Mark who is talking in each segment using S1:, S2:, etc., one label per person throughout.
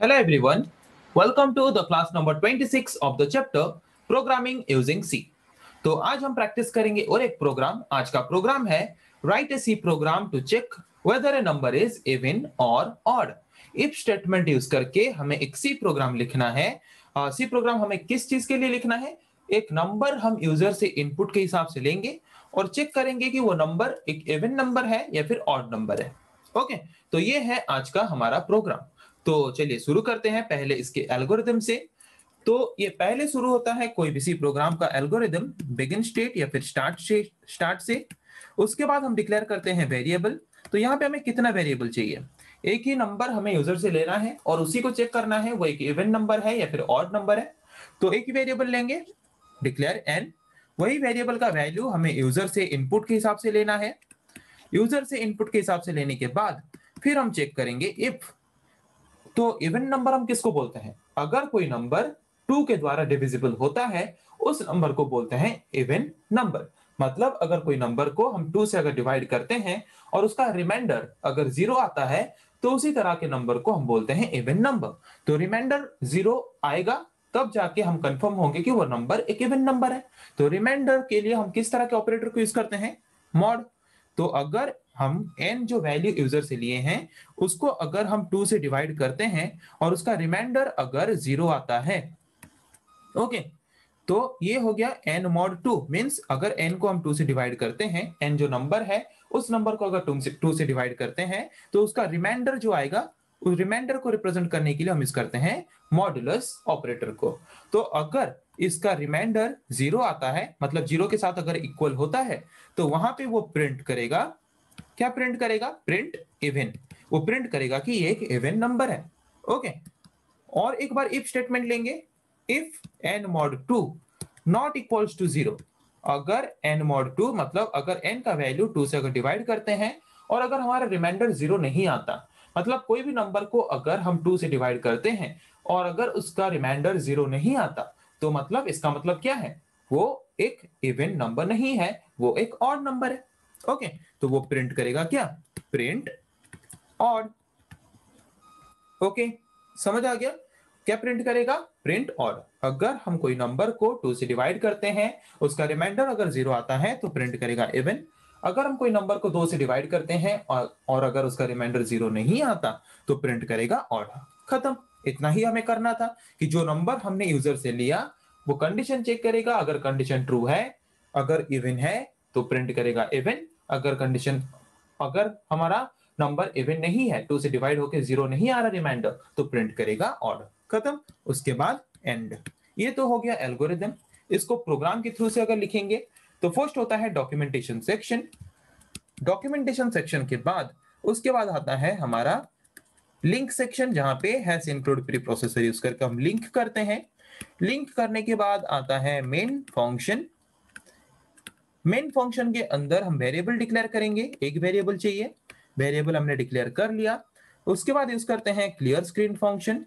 S1: Hello everyone, welcome to the class number 26 of the chapter Programming Using C। तो आज हम practice करेंगे और एक प्रोग्राम। आज का प्रोग्राम है write a C program to check whether a number is even or odd. If statement use करके हमें एक सी प्रोग्राम लिखना है। सी प्रोग्राम हमें किस चीज के लिए लिखना है? एक नंबर हम यूजर से इनपुट के हिसाब से लेंगे और चेक करेंगे कि वो नंबर एक इवन नंबर है या फिर ऑड नंबर है। ओके, तो ये है आज का हमारा प्रोग्राम। तो चलिए शुरू करते हैं पहले इसके एल्गोरिथम से। तो ये पहले शुरू होता है कोई भी सी प्रोग्राम का एल्गोरिथम बिगिन स्टेट या फिर स्टार्ट से। उसके बाद हम डिक्लेयर करते हैं वेरिएबल। तो यहाँ पे हमें कितना वेरिएबल चाहिए? एक ही नंबर हमें यूजर से लेना है और उसी को चेक करना है वो एक इवन नंबर है या फिर ऑड नंबर है। तो एक ही वेरिएबल लेंगे, डिक्लेयर एन। वही वेरिएबल का वैल्यू हमें यूजर से इनपुट के हिसाब से लेना है। यूजर से इनपुट के हिसाब से लेने के बाद फिर हम चेक करेंगे इफ। तो इवन नंबर हम किसको बोलते हैं? अगर कोई नंबर 2 के द्वारा डिविजिबल होता है उस नंबर को बोलते हैं इवन नंबर। मतलब अगर कोई नंबर को हम 2 से अगर डिवाइड करते हैं और उसका रिमाइंडर अगर 0 आता है तो उसी तरह के नंबर को हम बोलते हैं इवन नंबर। तो रिमाइंडर 0 आएगा तब जाके हम कंफर्म होंगे कि वो नंबर एक इवन नंबर है। तो रिमाइंडर के लिए हम किस तरह के ऑपरेटर को यूज करते हैं? मॉड। तो अगर हम n जो वैल्यू यूजर से लिए हैं उसको अगर हम 2 से डिवाइड करते हैं और उसका रिमाइंडर अगर 0 आता है, ओके, तो ये हो गया n mod 2। मींस अगर n को हम 2 से डिवाइड करते हैं, n जो नंबर है उस नंबर को अगर 2 से डिवाइड करते हैं तो उसका रिमाइंडर जो आएगा उस रिमाइंडर को रिप्रेजेंट करने के लिए हम यूज करते हैं मॉडुलस ऑपरेटर को। तो अगर इसका रिमाइंडर 0 आता है, मतलब 0 के साथ अगर इक्वल होता है, तो वहां पे वो प्रिंट करेगा, क्या प्रिंट करेगा? Print even. वो प्रिंट करेगा कि ये एक इवन नंबर है। ओके, और एक बार इफ स्टेटमेंट लेंगे। If n mod 2 not equals to 0। अगर n mod 2 मतलब अगर n का वैल्यू 2 से अगर डिवाइड करते हैं और अगर हमारा रिमाइंडर 0 नहीं आता, मतलब कोई भी नंबर को अगर हम 2 से डिवाइड करते हैं और अगर उसका रिमाइंडर 0 नहीं आता, तो मतलब इसका मतलब क्या है? वो एक इवन नंबर नहीं है, वो एक ऑड नंबर है। ओके, तो वो प्रिंट करेगा क्या? Print odd. ओके, समझ आ गया? क्या प्रिंट करेगा? Print odd. अगर हम कोई नंबर को 2 से डिवाइड करते हैं, उसका रिमाइंडर अगर 0 आता है तो प्रिंट करेगा इवन। अगर हम कोई नंबर को 2 से डिवाइड करते हैं और अगर उसका रिमाइंडर 0 नहीं आता तो प्रिंट करेगा ऑड। खत्म। इतना ही हमें करना था कि जो नंबर हमने यूजर से लिया वो कंडीशन चेक करेगा। अगर कंडीशन ट्रू है, अगर इवन है तो प्रिंट करेगा इवन। अगर हमारा नंबर इवन नहीं है, 2 से डिवाइड होकर 0 नहीं आ रहा रिमाइंडर, तो प्रिंट करेगा ऑड। खत्म। उसके बाद एंड। ये तो हो गया एल्गोरिथम। इसको प्रोग्राम के थ्रू से अगर लिखेंगे तो फर्स्ट होता है डॉक्यूमेंटेशन सेक्शन। डॉक्यूमेंटेशन सेक्शन के बाद उसके बाद आता है हमारा लिंक सेक्शन, जहां पे hash include pre processor use करके हम लिंक करते हैं। लिंक करने के बाद आता है मेन फंक्शन। मेन फंक्शन के अंदर हम वेरिएबल डिक्लेयर करेंगे। एक वेरिएबल चाहिए, वेरिएबल हमने डिक्लेयर कर लिया। उसके बाद यूज करते हैं क्लियर स्क्रीन फंक्शन।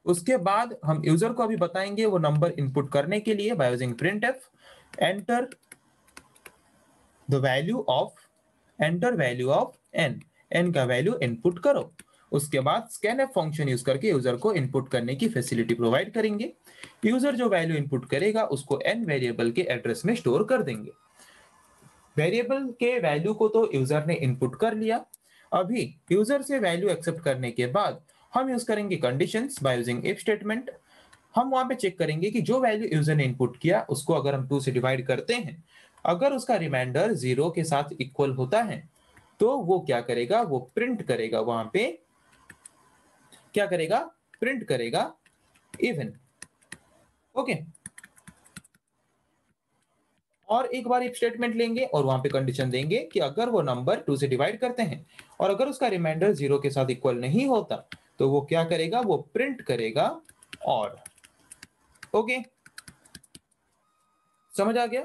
S1: उसके बाद हम यूजर को अभी बताएंगे वो नंबर इनपुट करने के लिए by using printf enter the value of n का वैल्यू इनपुट करो। उसके बाद scanf फंक्शन यूज करके यूजर को इनपुट करने की फैसिलिटी प्रोवाइड करेंगे। यूजर जो वैल्यू इनपुट करेगा उसको n वेरिएबल के एड्रेस में स्टोर कर देंगे। वेरिएबल के वैल्यू को तो यूजर ने इनपुट कर लिया। अभी यूजर से वैल्यू एक्सेप्ट करने के बाद हम यूज करेंगे conditions by using if statement. हम वहां पे चेक करेंगे कि जो वैल्यू यूजर ने इनपुट किया उसको अगर हम 2 से डिवाइड करते हैं, अगर उसका रिमाइंडर 0 के साथ इक्वल होता है तो वो क्या करेगा? वो प्रिंट करेगा, वहां पे क्या करेगा? प्रिंट करेगा इवन। ओके, और एक बार इफ स्टेटमेंट लेंगे और वहां पे कंडीशन देंगे कि अगर वो नंबर 2 से डिवाइड करते हैं और अगर उसका रिमाइंडर 0 के साथ इक्वल नहीं होता तो वो क्या करेगा? वो प्रिंट करेगा ऑड। ओके, समझ आ गया?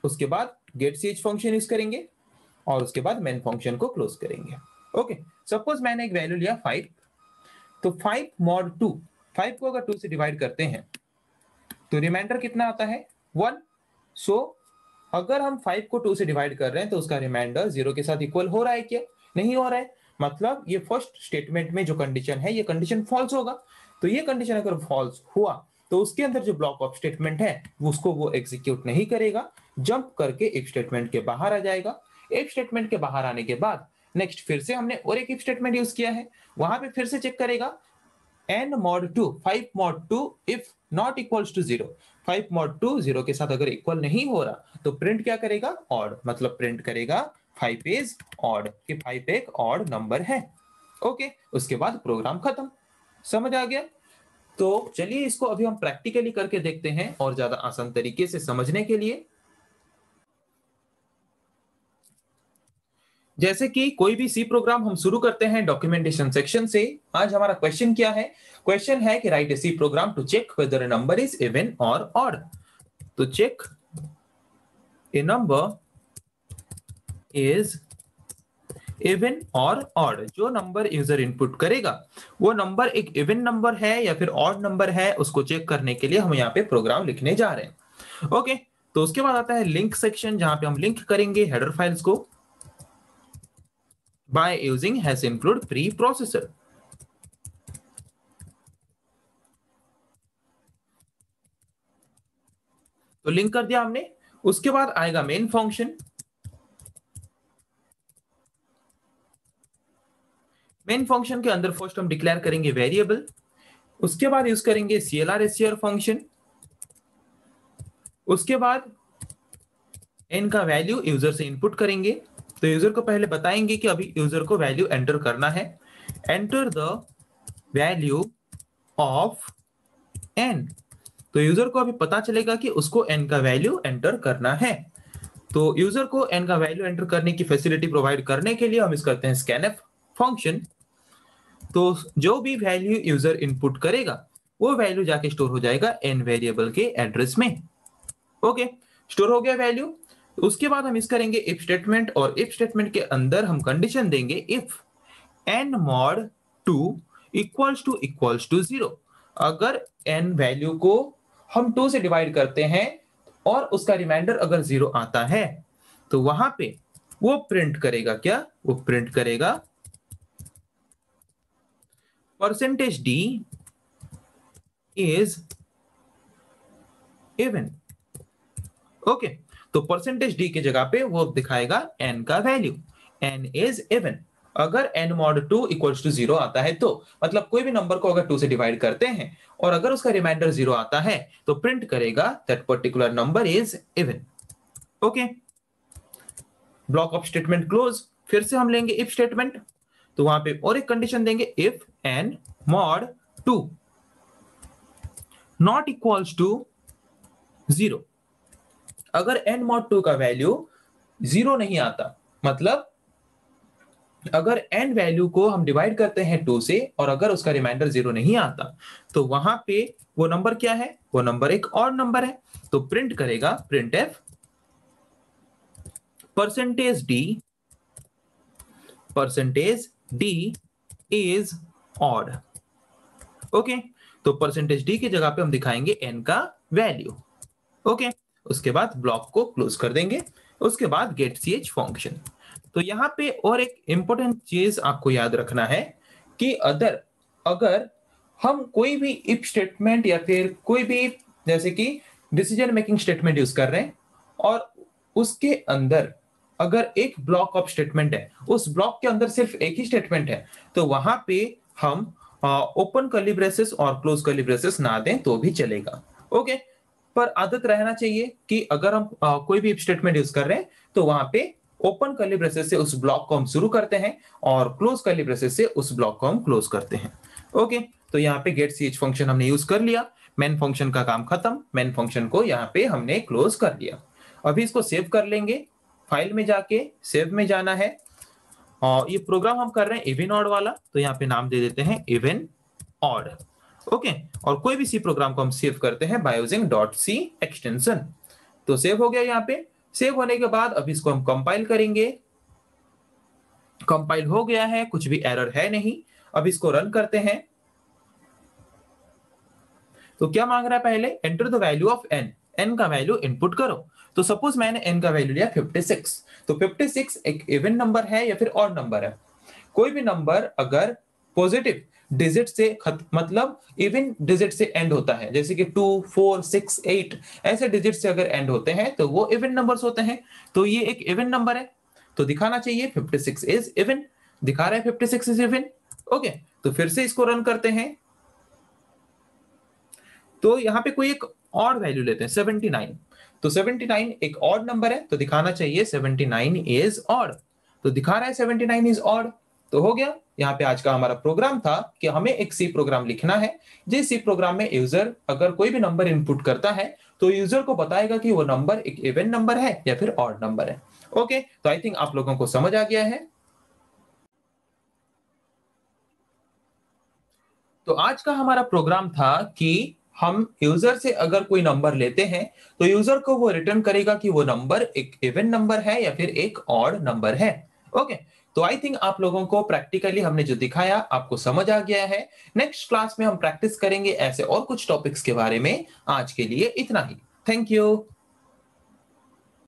S1: उसके बाद गेट ch फंक्शन यूज करेंगे और उसके बाद मेन फंक्शन को क्लोज करेंगे। ओके, सपोज मैंने एक वैल्यू लिया 5, तो 5 mod 2, 5 को अगर 2 से डिवाइड करते हैं तो रिमाइंडर कितना आता है? 1। सो अगर हम 5 को 2 से डिवाइड कर रहे हैं तो उसका रिमाइंडर 0 के साथ इक्वल हो रहा है क्या? नहीं हो रहा है। मतलब ये फर्स्ट स्टेटमेंट में जो कंडीशन है ये कंडीशन फॉल्स होगा। तो ये कंडीशन अगर फॉल्स हुआ तो उसके अंदर जो ब्लॉक ऑफ स्टेटमेंट है उसको वो एग्जीक्यूट नहीं करेगा, जंप करके इफ स्टेटमेंट के बाहर आ जाएगा। इफ स्टेटमेंट के बाहर आने के बाद नेक्स्ट फिर से हमने और एक इफ स्टेटमेंट यूज किया है, वहां पे फिर से चेक करेगा n mod 2 5 mod 2 if not equals to 0, 5 mod 2 0 के साथ अगर इक्वल नहीं हो रहा तो प्रिंट क्या करेगा, ऑड, मतलब प्रिंट करेगा 5 इज ऑड, कि 5 एक ऑड नंबर है। ओके, उसके बाद प्रोग्राम खत्म। समझ आ गया? तो चलिए इसको अभी हम प्रैक्टिकली करके देखते हैं और ज्यादा आसान तरीके से समझने के लिए। जैसे कि कोई भी सी प्रोग्राम हम शुरू करते हैं डॉक्यूमेंटेशन सेक्शन से। आज हमारा क्वेश्चन क्या है? क्वेश्चन है कि write a C program to check whether a number is even or odd. तो check a number is even or odd, जो नंबर यूजर इनपुट करेगा वो नंबर एक इवन नंबर है या फिर ऑड नंबर है, उसको चेक करने के लिए हम यहाँ पे प्रोग्राम लिखने जा रहे हैं। ओके, तो उसके बाद आता है लिंक सेक्शन, जहां पे हम लिंक करेंगे हेडर फाइल्स को by using has include preprocessor। तो लिंक कर दिया हमने। उसके बाद आएगा मेन फंक्शन। मेन फंक्शन के अंदर फर्स्ट हम डिक्लेयर करेंगे वेरिएबल, उसके बाद यूज करेंगे CLR SCR फंक्शन। उसके बाद n का वैल्यू यूजर से इनपुट करेंगे। तो यूजर को पहले बताएंगे कि अभी यूजर को वैल्यू एंटर करना है, enter the value of n। तो यूजर को अभी पता चलेगा कि उसको n का वैल्यू एंटर करना है। तो यूजर को n का वैल्यू एंटर करने की फैसिलिटी प्रोवाइड करने के लिए हम इस करते हैं scanf फंक्शन। तो जो भी वैल्यू यूजर इनपुट करेगा वो वैल्यू जाके स्टोर हो जाएगा n वेरिएबल के एड्रेस में। ओके, स्टोर हो गया वैल्यू। उसके बाद हम इस करेंगे इफ स्टेटमेंट, और इफ स्टेटमेंट के अंदर हम कंडीशन देंगे if n mod 2 equals to 0। अगर n वैल्यू को हम 2 से डिवाइड करते हैं और उसका रिमाइंडर अगर 0 आता है तो वहां पे वो प्रिंट करेगा क्या, वो प्रिंट करेगा %d इज इवन। ओके, तो %d की जगह पे वो दिखाएगा n का वैल्यू, n इज इवन। अगर n mod 2 इक्वल्स टू 0 आता है तो मतलब कोई भी नंबर को अगर 2 से डिवाइड करते हैं और अगर उसका रिमाइंडर 0 आता है तो प्रिंट करेगा that particular number is even. Okay, block of statement close. फिर से हम लेंगे इफ स्टेटमेंट, तो वहां पे और एक कंडीशन देंगे if n mod 2 not equals to 0। अगर n mod 2 का वैल्यू 0 नहीं आता, मतलब अगर n वैल्यू को हम डिवाइड करते हैं 2 से और अगर उसका रिमाइंडर 0 नहीं आता तो वहां पे वो नंबर क्या है, वो नंबर एक और नंबर है। तो प्रिंट करेगा printf %d is odd. Okay, तो %d की जगह पे हम दिखाएंगे n का वैल्यू। ओके, उसके बाद ब्लॉक को क्लोज कर देंगे। उसके बाद गेट ch फंक्शन। तो यहाँ पे और एक इंपॉर्टेंट चीज आपको याद रखना है कि अगर हम कोई भी इफ स्टेटमेंट या फिर कोई भी जैसे कि डिसीजन मेकिंग स्टेटमेंट यूज कर रहे हैं और उसके अंदर अगर एक ब्लॉक ऑफ स्टेटमेंट है, उस ब्लॉक के अंदर सिर्फ एक ही स्टेटमेंट है, तो वहां पे हम ओपन कर्ली ब्रेसेस और क्लोज कर्ली ब्रेसेस ना दें तो भी चलेगा। ओके, पर आदत रहना चाहिए कि अगर हम कोई भी इफ स्टेटमेंट यूज कर रहे हैं तो वहां पे ओपन कर्ली ब्रेसेस से उस ब्लॉक को हम शुरू करते हैं और क्लोज कर्ली ब्रेसेस से उस ब्लॉक को हम क्लोज करते हैं। ओके, तो यहाँ पे गेट ch फंक्शन हमने यूज कर लिया, मेन फंक्शन का काम खत्म, मेन फंक्शन को यहाँ पे हमने क्लोज कर लिया। अभी इसको सेव कर लेंगे, फाइल में जाके सेव में जाना है और ये प्रोग्राम हम कर रहे हैं इवन ऑड वाला, तो यहाँ पे नाम दे देते हैं इवन ऑड। ओके, और कोई भी सी प्रोग्राम को हम सेव करते हैं बाय यूजिंग .c एक्सटेंशन। तो सेव हो गया। यहाँ पे सेव होने के बाद अब इसको हम कंपाइल करेंगे। कंपाइल हो गया है, कुछ भी एरर है नहीं। अब इसको रन करते हैं। तो क्या मांग रहा है, पहले enter the value of n का वैल्यू इनपुट करो। तो सपोज मैंने n का वैल्यू लिया 56, तो 56 एक इवन नंबर है या फिर ऑड नंबर है। कोई भी नंबर अगर पॉजिटिव डिजिट से मतलब इवन डिजिट से एंड होता है, जैसे कि 2, 4, 6, 8 ऐसे डिजिट से अगर एंड होते हैं तो वो इवन नंबर्स होते हैं। तो ये एक इवन नंबर है, तो दिखाना चाहिए 56 इज इवन, दिखा रहा है 56 इज इवन। ओके, तो फिर से इसको रन करते हैं। तो यहाँ पे कोई एक ऑड वैल्यू लेते हैं 79, तो 79 एक ऑड नंबर है, तो दिखाना चाहिए 79 इज ऑड, तो दिखा रहा है 79 इज ऑड। तो हो गया। यहाँ पे आज का हमारा प्रोग्राम था कि हमें एक सी प्रोग्राम लिखना है, जिस सी प्रोग्राम में यूजर अगर कोई भी नंबर इनपुट करता है तो यूजर को बताएगा कि वो नंबर एक इवन नंबर है या फिर ऑड नंबर है। ओके, तो आई थिंक आप लोगों को समझ आ गया है। तो आज का हमारा प्रोग्राम था कि हम यूजर से अगर कोई नंबर लेते हैं तो यूजर को वो रिटर्न करेगा कि वो नंबर एक इवन नंबर है या फिर एक ऑड नंबर है। ओके, तो आई थिंक आप लोगों को प्रैक्टिकली हमने जो दिखाया आपको समझ आ गया है। नेक्स्ट क्लास में हम प्रैक्टिस करेंगे ऐसे और कुछ टॉपिक्स के बारे में। आज के लिए इतना ही। Thank you.